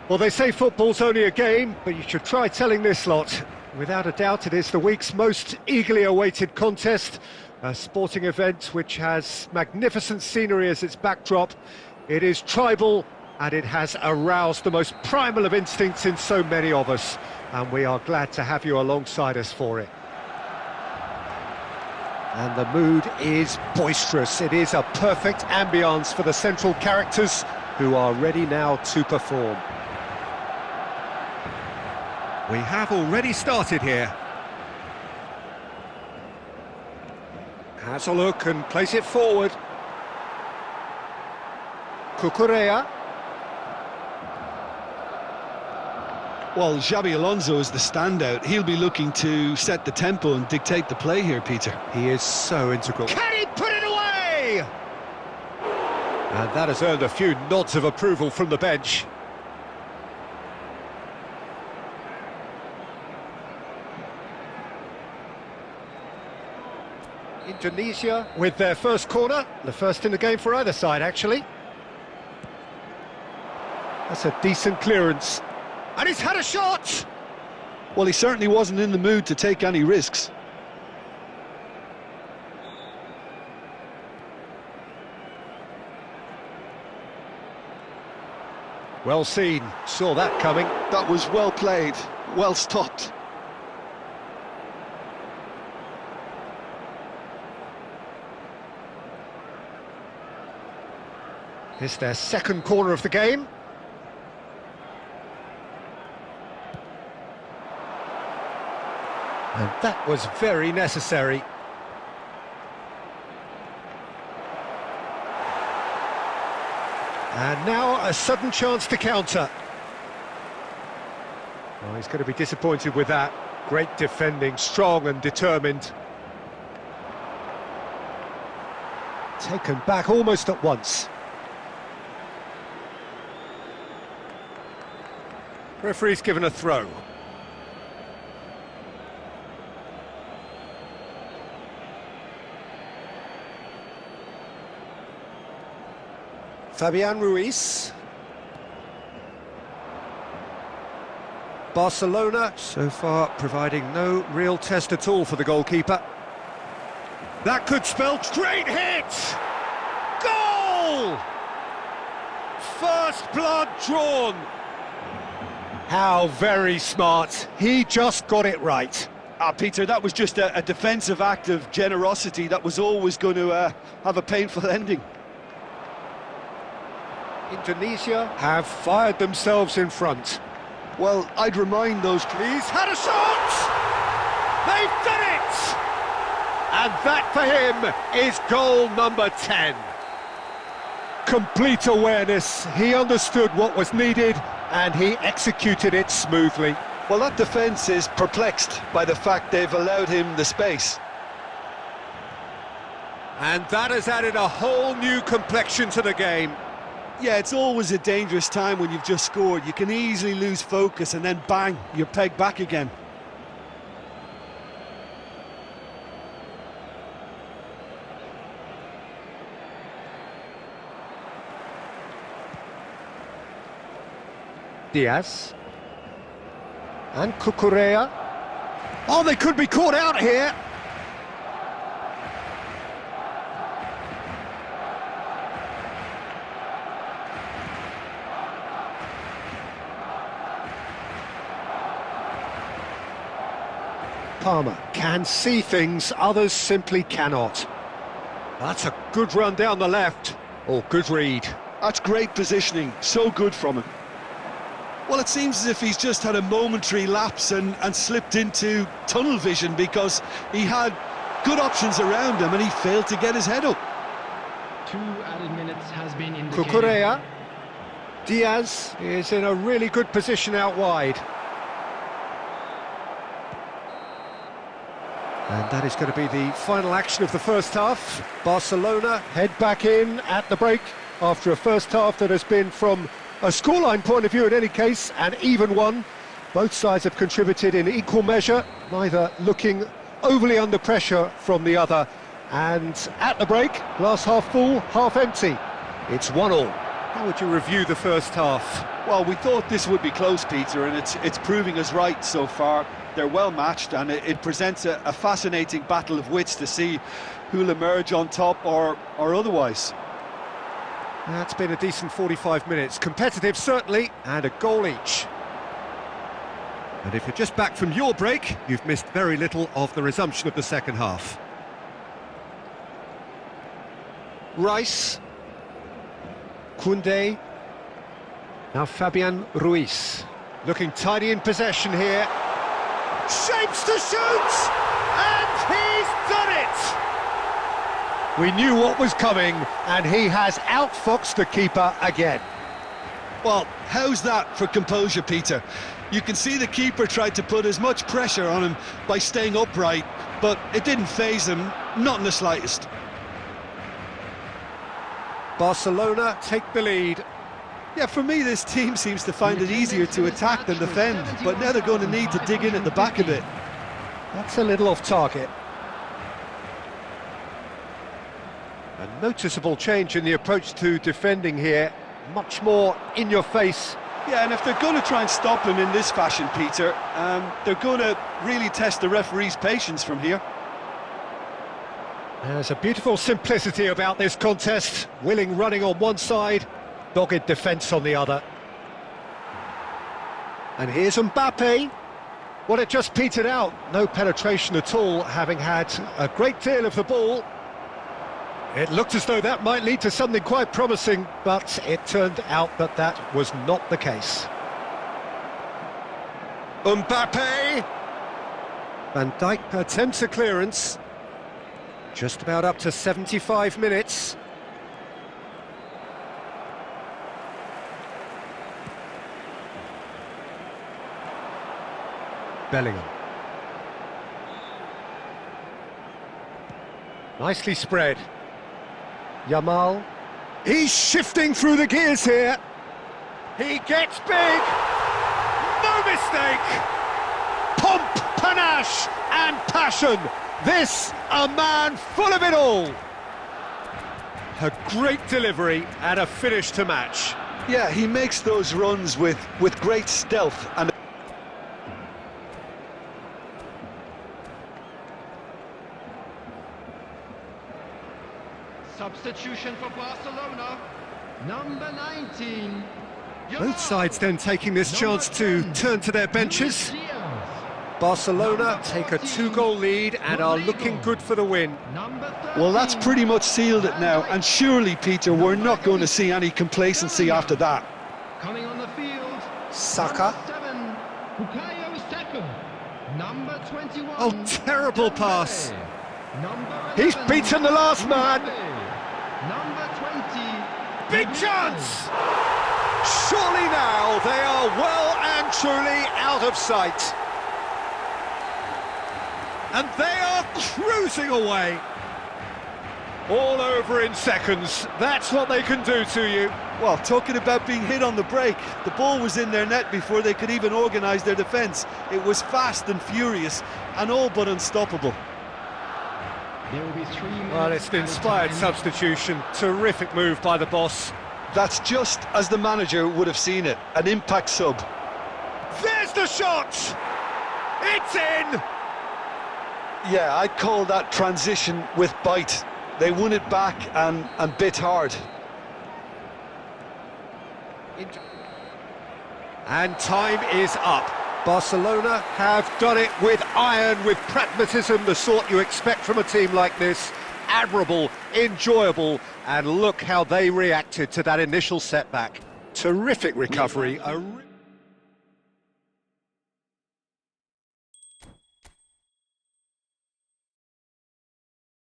Well, they say football's only a game, but you should try telling this lot. Without a doubt, it is the week's most eagerly awaited contest, a sporting event which has magnificent scenery as its backdrop. It is tribal, and it has aroused the most primal of instincts in so many of us, and we are glad to have you alongside us for it. And the mood is boisterous. It is a perfect ambience for the central characters, who are ready now to perform. We have already started here. Has a look and plays it forward. Cucurella. Well, Xabi Alonso is the standout. He'll be looking to set the tempo and dictate the play here, Peter. He is so integral. Can he put it away? And that has earned a few nods of approval from the bench. Indonesia with their first corner, the first in the game for either side, actually. That's a decent clearance. And he's had a shot! Well, he certainly wasn't in the mood to take any risks. Well seen, saw that coming. That was well played, well stopped. It's their second corner of the game. And that was very necessary. And now a sudden chance to counter. Oh, he's going to be disappointed with that. Great defending, strong and determined. Taken back almost at once. Referee's given a throw. Fabian Ruiz. Barcelona, so far providing no real test at all for the goalkeeper. That could spell straight hit! Goal! First blood drawn. How very smart. He just got it right. Peter, that was just a defensive act of generosity that was always going to have a painful ending. Indonesia have fired themselves in front. Well, I'd remind those... He's had a shot! They've done it! And that for him is goal number 10. Complete awareness. He understood what was needed and he executed it smoothly. Well, that defence is perplexed by the fact they've allowed him the space. And that has added a whole new complexion to the game. Yeah, it's always a dangerous time when you've just scored. You can easily lose focus and then bang, you're pegged back again. Diaz. And Cucurella. Oh, they could be caught out here. Palmer can see things others simply cannot. That's a good run down the left. Oh, good read. That's great positioning, so good from him. Well, it seems as if he's just had a momentary lapse and slipped into tunnel vision because he had good options around him and he failed to get his head up. 2 added minutes has been indicated. Cucurella. Diaz is in a really good position out wide. And that is going to be the final action of the first half. Barcelona head back in at the break after a first half that has been, from a scoreline point of view in any case, an even one. Both sides have contributed in equal measure, neither looking overly under pressure from the other. And at the break, glass half full, half empty. It's 1-1. How would you review the first half? Well, we thought this would be close, Peter, and it's proving us right so far. They're well matched, and it presents a fascinating battle of wits to see who'll emerge on top or otherwise. That's been a decent 45 minutes. Competitive, certainly, and a goal each. And if you're just back from your break, you've missed very little of the resumption of the second half. Rice. Koundé. Now Fabian Ruiz. Looking tidy in possession here. Shapes to shoot! And he's done it! We knew what was coming, and he has outfoxed the keeper again. Well, how's that for composure, Peter? You can see the keeper tried to put as much pressure on him by staying upright, but it didn't faze him, not in the slightest. Barcelona take the lead. Yeah, for me, this team seems to find it easier to attack than defend, but now they're going to need to dig in at the back a bit. That's a little off target. A noticeable change in the approach to defending here. Much more in your face. Yeah, and if they're going to try and stop him in this fashion, Peter, they're going to really test the referee's patience from here. There's a beautiful simplicity about this contest. Willing running on one side, dogged defence on the other. And here's Mbappe. Well, it just petered out. No penetration at all, having had a great deal of the ball. It looked as though that might lead to something quite promising, but it turned out that that was not the case. Mbappe! Van Dijk attempts a clearance. Just about up to 75 minutes. Bellingham. Nicely spread. Yamal. He's shifting through the gears here. He gets big. No mistake. Pomp, panache and passion. This, a man full of it all. A great delivery and a finish to match. Yeah, he makes those runs with great stealth and... Substitution for Barcelona, number 19. Both sides then taking this chance to turn to their benches. Barcelona take a 2-goal lead and are looking good for the win. Well, that's pretty much sealed it now, and surely, Peter, we're not going to see any complacency after that. Coming on the field, Saka. number 21. Oh, terrible pass. He's beaten the last man. Number 20. Big chance. Surely now they are well and truly out of sight. And they are cruising away. All over in seconds. That's what they can do to you. Well, talking about being hit on the break, the ball was in their net before they could even organise their defence. It was fast and furious and all but unstoppable. There will be 3 minutes. Well, it's an inspired substitution. Terrific move by the boss. That's just as the manager would have seen it, an impact sub. There's the shot! It's in! Yeah, I'd call that transition with bite. They won it back and bit hard. And time is up. Barcelona have done it with iron, with pragmatism, the sort you expect from a team like this. Admirable, enjoyable, and look how they reacted to that initial setback. Terrific recovery.